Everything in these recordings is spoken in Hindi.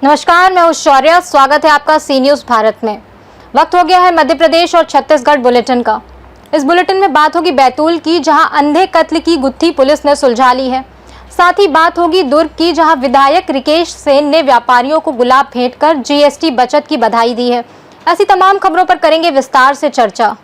नमस्कार, मैं हूं शौर्य। स्वागत है आपका सी न्यूज भारत में। वक्त हो गया है मध्य प्रदेश और छत्तीसगढ़ बुलेटिन का। इस बुलेटिन में बात होगी बैतूल की, जहां अंधे कत्ल की गुत्थी पुलिस ने सुलझा ली है। साथ ही बात होगी दुर्ग की, जहां विधायक रिकेश सेन ने व्यापारियों को गुलाब भेंट कर जीएसटी बचत की बधाई दी है। ऐसी तमाम खबरों पर करेंगे विस्तार से चर्चा।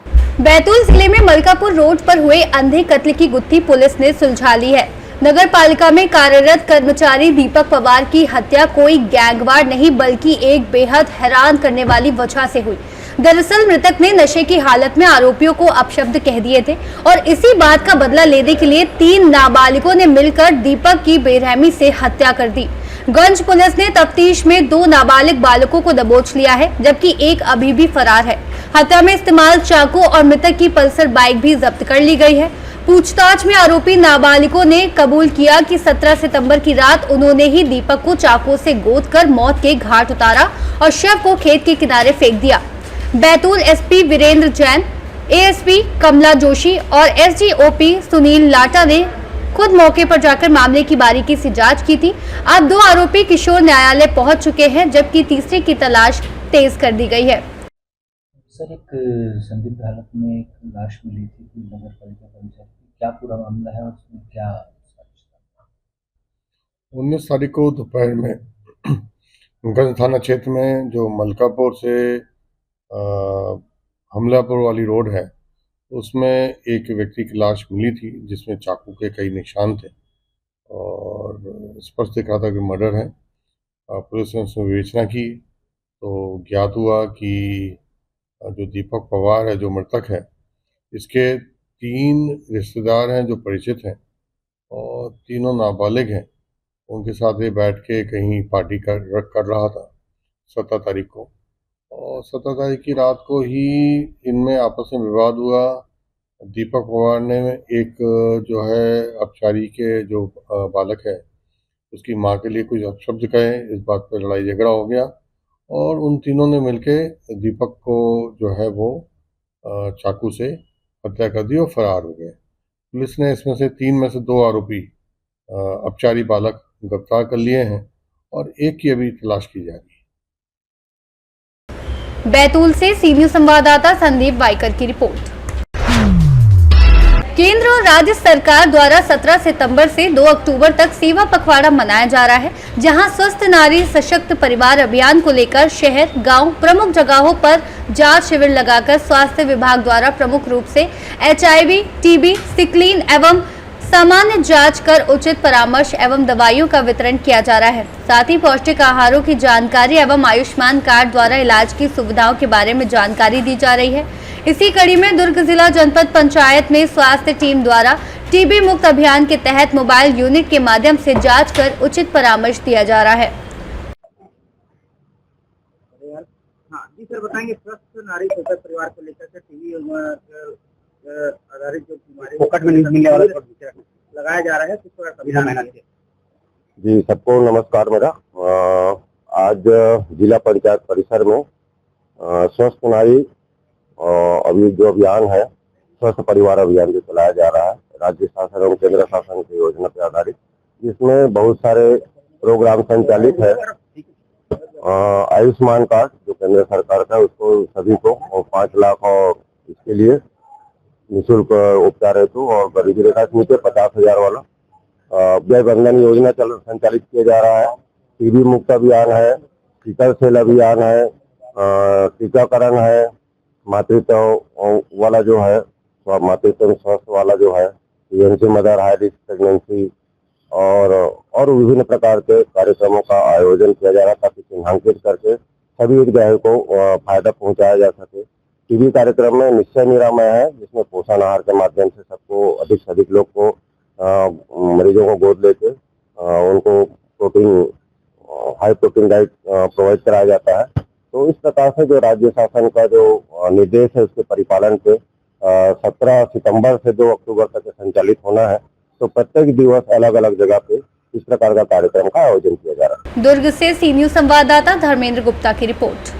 बैतूल जिले में मलकापुर रोड पर हुए अंधे कत्ल की गुत्थी पुलिस ने सुलझा ली है। नगर पालिका में कार्यरत कर्मचारी दीपक पवार की हत्या कोई गैंगवार नहीं बल्कि एक बेहद हैरान करने वाली वजह से हुई। दरअसल मृतक ने नशे की हालत में आरोपियों को अपशब्द कह दिए थे और इसी बात का बदला लेने के लिए 3 नाबालिगों ने मिलकर दीपक की बेरहमी से हत्या कर दी। गंज पुलिस ने तफ्तीश में 2 नाबालिग बालकों को दबोच लिया है, जबकि एक अभी भी फरार है। हत्या में इस्तेमाल चाकू और मृतक की पल्सर बाइक भी जब्त कर ली गई है। पूछताछ में आरोपी नाबालिगों ने कबूल किया कि 17 सितंबर की रात उन्होंने ही दीपक को चाकू से गोदकर मौत के घाट उतारा और शव को खेत के किनारे फेंक दिया। बैतूल एसपी वीरेंद्र जैन, एएसपी कमला जोशी और एसडीओपी सुनील लाटा ने खुद मौके पर जाकर मामले की बारीकी से जांच की थी। अब 2 आरोपी किशोर न्यायालय पहुंच चुके हैं, जबकि तीसरे की तलाश तेज कर दी गई है। सर, एक संदिग्ध हालत में एक लाश मिली थी नगर पालिका पंचायत की, क्या पूरा मामला है और उसमें क्या? 19 तारीख को दोपहर में गंज थाना क्षेत्र में जो मलकापुर से हमलापुर वाली रोड है, उसमें एक व्यक्ति की लाश मिली थी जिसमें चाकू के कई निशान थे और स्पष्ट दिख रहा था कि मर्डर है। पुलिस ने उसमें विवेचना की तो ज्ञात हुआ कि जो दीपक पवार है, जो मृतक है, इसके 3 रिश्तेदार हैं जो परिचित हैं और तीनों नाबालिग हैं। उनके साथ ये बैठ के कहीं पार्टी कर रहा था 17 तारीख को, और 17 तारीख की रात को ही इनमें आपस में विवाद हुआ। दीपक पवार ने एक जो है अपचारी के जो बालक है उसकी माँ के लिए कुछ अपशब्द कहे, इस बात पर लड़ाई झगड़ा हो गया और उन तीनों ने मिलके दीपक को जो है वो चाकू से हत्या कर दी और फरार हो गए। पुलिस ने इसमें से 3 में से 2 आरोपी अपचारी बालक गिरफ्तार कर लिए हैं और एक की अभी तलाश की जा रही है। बैतूल से सी न्यूज संवाददाता संदीप वाइकर की रिपोर्ट। केंद्र और राज्य सरकार द्वारा 17 सितंबर से 2 अक्टूबर तक सेवा पखवाड़ा मनाया जा रहा है, जहां स्वस्थ नारी सशक्त परिवार अभियान को लेकर शहर, गांव, प्रमुख जगहों पर जांच शिविर लगाकर स्वास्थ्य विभाग द्वारा प्रमुख रूप से HIV, TB, सिकलीन एवं सामान्य जांच कर उचित परामर्श एवं दवाइयों का वितरण किया जा रहा है। साथ ही पौष्टिक आहारों की जानकारी एवं आयुष्मान कार्ड द्वारा इलाज की सुविधाओं के बारे में जानकारी दी जा रही है। इसी कड़ी में दुर्ग जिला जनपद पंचायत में स्वास्थ्य टीम द्वारा टीबी मुक्त अभियान के तहत मोबाइल यूनिट के माध्यम से जांच कर उचित परामर्श दिया जा रहा है। जी सर, बताएंगे स्वस्थ नारी सशक्त परिवार को लेकर के टीबी आधारित जो बीमारी फोकट में मिलने वाला लगाया जा रहा है, किस तरह का मेहनत है? जी, सबको नमस्कार। मेरा आज जिला पंचायत परिसर में स्वस्थ नारी अभी जो अभियान है, स्वस्थ परिवार अभियान जो चलाया जा रहा है राज्य शासन एवं केंद्र शासन की योजना पर आधारित, जिसमें बहुत सारे प्रोग्राम संचालित है। आयुष्मान कार्ड जो केंद्र सरकार का, उसको सभी को, और 5 लाख और इसके लिए निःशुल्क उपचार हेतु, और गरीबी रेखा से नीचे 50,000 वाला व्यय बंधन योजना संचालित किया जा रहा है। टीबी मुक्त अभियान है, सिकल सेल अभियान है, टीकाकरण है, मातृत्व वाला जो है, मातृत्व स्वास्थ्य वाला जो है, PMC mother high risk pregnancy और विभिन्न प्रकार के कार्यक्रमों का आयोजन किया जा रहा है ताकि चिन्हांकित करके सभी हितग्राहियों को फायदा पहुंचाया जा सके। टीबी कार्यक्रम में निश्चय निरामय है, जिसमें पोषण आहार के माध्यम से सबको अधिक से अधिक लोग को मरीजों को गोद लेके उनको हाई प्रोटीन डाइट प्रोवाइड कराया जाता है। तो इस प्रकार से जो राज्य शासन का जो निर्देश है, उसके परिपालन पे 17 सितंबर से 2 अक्टूबर तक संचालित होना है। तो प्रत्येक दिवस अलग अलग जगह पे इस प्रकार का कार्यक्रम का आयोजन किया जा रहा है। दुर्ग से सी न्यूज संवाददाता धर्मेंद्र गुप्ता की रिपोर्ट।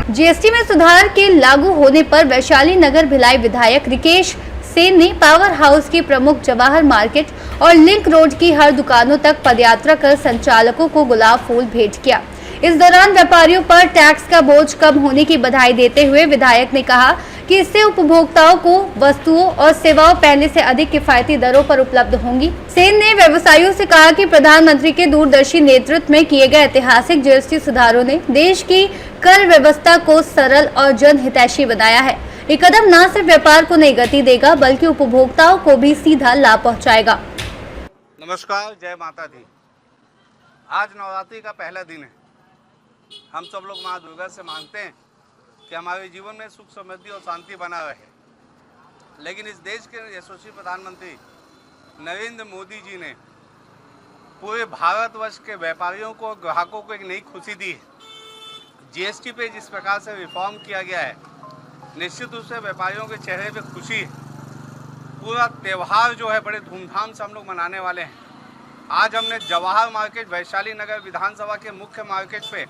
जीएसटी में सुधार के लागू होने पर वैशाली नगर भिलाई विधायक रिकेश सेन ने पावर हाउस की प्रमुख जवाहर मार्केट और लिंक रोड की हर दुकानों तक पदयात्रा कर संचालकों को गुलाब फूल भेंट किया। इस दौरान व्यापारियों पर टैक्स का बोझ कम होने की बधाई देते हुए विधायक ने कहा कि इससे उपभोक्ताओं को वस्तुओं और सेवाओं पहले से अधिक किफायती दरों पर उपलब्ध होंगी। सेन ने व्यवसायियों से कहा कि प्रधानमंत्री के दूरदर्शी नेतृत्व में किए गए ऐतिहासिक जीएसटी सुधारों ने देश की कर व्यवस्था को सरल और जनहितैषी बनाया है। ये कदम न सिर्फ व्यापार को नई गति देगा बल्कि उपभोक्ताओं को भी सीधा लाभ पहुँचाएगा। नमस्कार, जय माता दी। आज नवरात्रि का पहला दिन है। हम सब लोग माँ दुर्गा से मांगते हैं कि हमारे जीवन में सुख समृद्धि और शांति बना रहे। लेकिन इस देश के यशस्वी प्रधानमंत्री नरेंद्र मोदी जी ने पूरे भारतवर्ष के व्यापारियों को, ग्राहकों को एक नई खुशी दी है। जीएसटी पे जिस प्रकार से रिफॉर्म किया गया है, निश्चित रूप से व्यापारियों के चेहरे पे खुशी है। पूरा त्यौहार जो है बड़े धूमधाम से हम लोग मनाने वाले हैं। आज हमने जवाहर मार्केट, वैशाली नगर विधानसभा के मुख्य मार्केट पे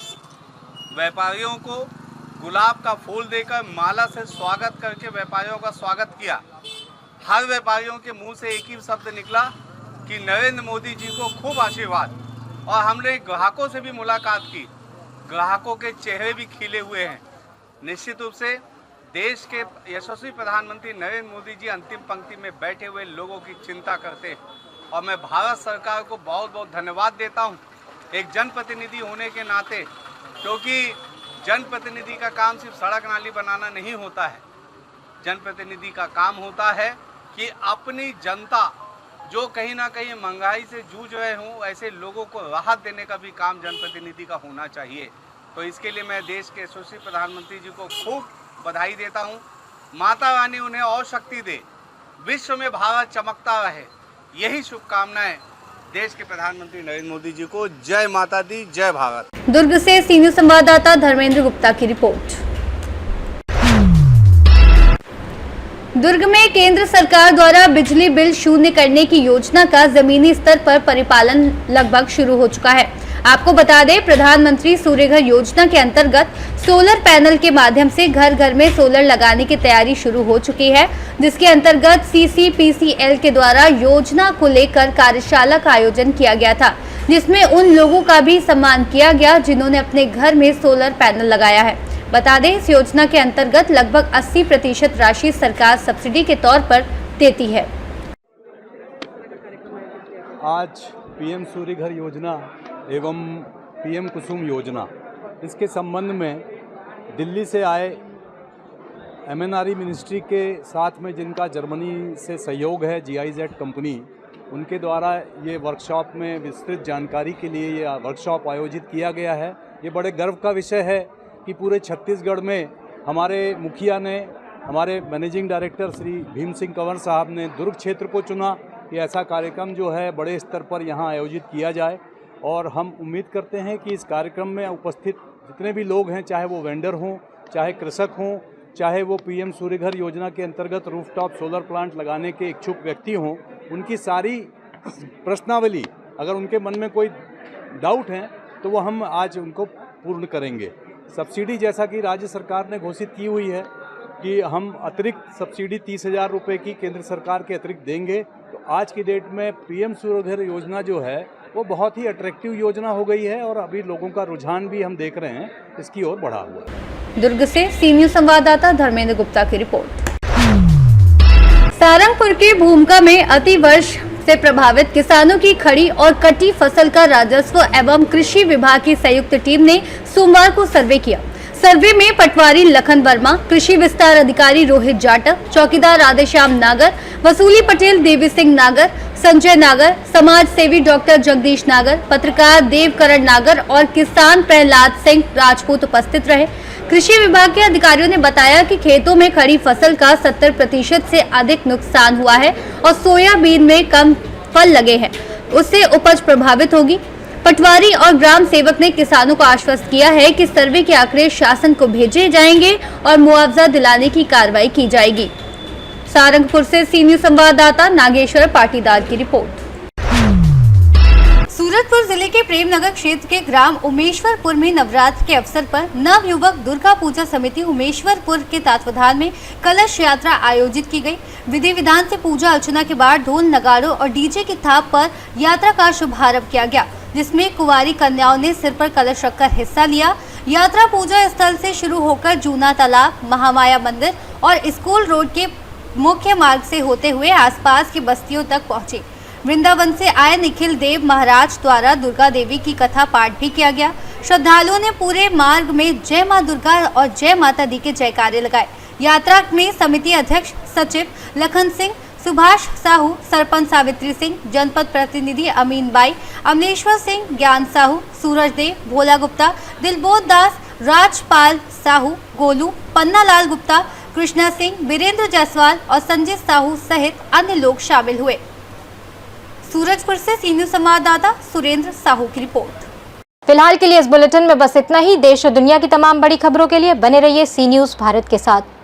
व्यापारियों को गुलाब का फूल देकर माला से स्वागत करके व्यापारियों का स्वागत किया। हर व्यापारियों के मुंह से एक ही शब्द निकला कि नरेंद्र मोदी जी को खूब आशीर्वाद। और हमने ग्राहकों से भी मुलाकात की, ग्राहकों के चेहरे भी खिले हुए हैं। निश्चित रूप से देश के यशस्वी प्रधानमंत्री नरेंद्र मोदी जी अंतिम पंक्ति में बैठे हुए लोगों की चिंता करते हैं और मैं भारत सरकार को बहुत बहुत धन्यवाद देता हूं, एक जनप्रतिनिधि होने के नाते, क्योंकि जनप्रतिनिधि का काम सिर्फ सड़क नाली बनाना नहीं होता है। जनप्रतिनिधि का काम होता है कि अपनी जनता जो कहीं ना कहीं महंगाई से जूझ रहे हों, ऐसे लोगों को राहत देने का भी काम जनप्रतिनिधि का होना चाहिए। तो इसके लिए मैं देश के यशस्वी प्रधानमंत्री जी को खूब बधाई देता हूं। माता रानी उन्हें और शक्ति दे, विश्व में भारत चमकता रहे, यही शुभकामनाएं देश के प्रधानमंत्री नरेंद्र मोदी जी को। जय माता दी, जय भारत। दुर्ग से सी न्यूज संवाददाता धर्मेंद्र गुप्ता की रिपोर्ट। दुर्ग में केंद्र सरकार द्वारा बिजली बिल शून्य करने की योजना का जमीनी स्तर पर परिपालन लगभग शुरू हो चुका है। आपको बता दें, प्रधानमंत्री सूर्यघर योजना के अंतर्गत सोलर पैनल के माध्यम से घर घर में सोलर लगाने की तैयारी शुरू हो चुकी है, जिसके अंतर्गत CCPCL के द्वारा योजना को लेकर कार्यशाला का आयोजन किया गया था, जिसमें उन लोगों का भी सम्मान किया गया जिन्होंने अपने घर में सोलर पैनल लगाया है। बता दें, इस योजना के अंतर्गत लगभग 80% राशि सरकार सब्सिडी के तौर पर देती है। आज PM सूर्यघर योजना एवं PM कुसुम योजना, इसके संबंध में दिल्ली से आए MNRE मिनिस्ट्री के साथ में जिनका जर्मनी से सहयोग है, GIZ कंपनी, उनके द्वारा ये वर्कशॉप में विस्तृत जानकारी के लिए ये वर्कशॉप आयोजित किया गया है। ये बड़े गर्व का विषय है कि पूरे छत्तीसगढ़ में हमारे मुखिया ने, हमारे मैनेजिंग डायरेक्टर श्री भीम सिंह कंवर साहब ने दुर्ग क्षेत्र को चुना कि ऐसा कार्यक्रम जो है बड़े स्तर पर यहाँ आयोजित किया जाए। और हम उम्मीद करते हैं कि इस कार्यक्रम में उपस्थित जितने भी लोग हैं, चाहे वो वेंडर हों, चाहे कृषक हों, चाहे वो PM सूर्यघर योजना के अंतर्गत रूफटॉप सोलर प्लांट लगाने के इच्छुक व्यक्ति हों, उनकी सारी प्रश्नावली, अगर उनके मन में कोई डाउट है तो वो हम आज उनको पूर्ण करेंगे। सब्सिडी जैसा कि राज्य सरकार ने घोषित की हुई है कि हम अतिरिक्त सब्सिडी 30,000 रुपये की केंद्र सरकार के अतिरिक्त देंगे। तो आज की डेट में PM सूर्यघर योजना जो है वो बहुत ही अट्रैक्टिव योजना हो गई है और अभी लोगों का रुझान भी हम देख रहे हैं इसकी ओर बढ़ा हुआ है। दुर्ग से सी न्यूज संवाददाता धर्मेंद्र गुप्ता की रिपोर्ट। सारंगपुर के भूमका में अति वर्ष से प्रभावित किसानों की खड़ी और कटी फसल का राजस्व एवं कृषि विभाग की संयुक्त टीम ने सोमवार को सर्वे किया। सर्वे में पटवारी लखन वर्मा, कृषि विस्तार अधिकारी रोहित जाटव, चौकीदार राधेश्याम नागर, वसूली पटेल देवी सिंह नागर, संजय नागर, समाज सेवी डॉक्टर जगदीश नागर, पत्रकार देवकरण नागर और किसान प्रहलाद सिंह राजपूत उपस्थित रहे। कृषि विभाग के अधिकारियों ने बताया कि खेतों में खड़ी फसल का 70% से अधिक नुकसान हुआ है और सोयाबीन में कम फल लगे हैं, उससे उपज प्रभावित होगी। पटवारी और ग्राम सेवक ने किसानों को आश्वस्त किया है कि सर्वे के आंकड़े शासन को भेजे जाएंगे और मुआवजा दिलाने की कार्रवाई की जाएगी। सारंगपुर से सी न्यूज संवाददाता नागेश्वर पाटीदार की रिपोर्ट। सूरजपुर जिले के प्रेमनगर क्षेत्र के ग्राम उमेश्वरपुर में नवरात्र के अवसर पर नवयुवक दुर्गा पूजा समिति उमेश्वरपुर के तत्वाधान में कलश यात्रा आयोजित की गई। विधि विधान से पूजा अर्चना के बाद ढोल नगाड़ों और डीजे की थाप पर यात्रा का शुभारंभ किया गया, जिसमें कुंवारी कन्याओं ने सिर पर कलश रखकर हिस्सा लिया। यात्रा पूजा स्थल से शुरू होकर जूना तालाब, महामाया मंदिर और स्कूल रोड के मुख्य मार्ग से होते हुए आसपास की बस्तियों तक पहुंची। वृंदावन से आए निखिल देव महाराज द्वारा दुर्गा देवी की कथा पाठ भी किया गया। श्रद्धालुओं ने पूरे मार्ग में जय मां दुर्गा और जय माता दी के जयकारे लगाए। यात्रा में समिति अध्यक्ष सचिव लखन सिंह, सुभाष साहू, सरपंच सावित्री सिंह, जनपद प्रतिनिधि अमीन बाई, अमलेश्वर सिंह, ज्ञान साहू, सूरज देव, भोला गुप्ता, दिलबोध दास, राजपाल साहू, गोलू, पन्ना लाल गुप्ता, कृष्णा सिंह, वीरेंद्र जायसवाल और संजय साहू सहित अन्य लोग शामिल हुए। सूरजपुर से सी न्यूज़ संवाददाता सुरेंद्र साहू की रिपोर्ट। फिलहाल के लिए इस बुलेटिन में बस इतना ही। देश और दुनिया की तमाम बड़ी खबरों के लिए बने रहिए सी न्यूज़ भारत के साथ।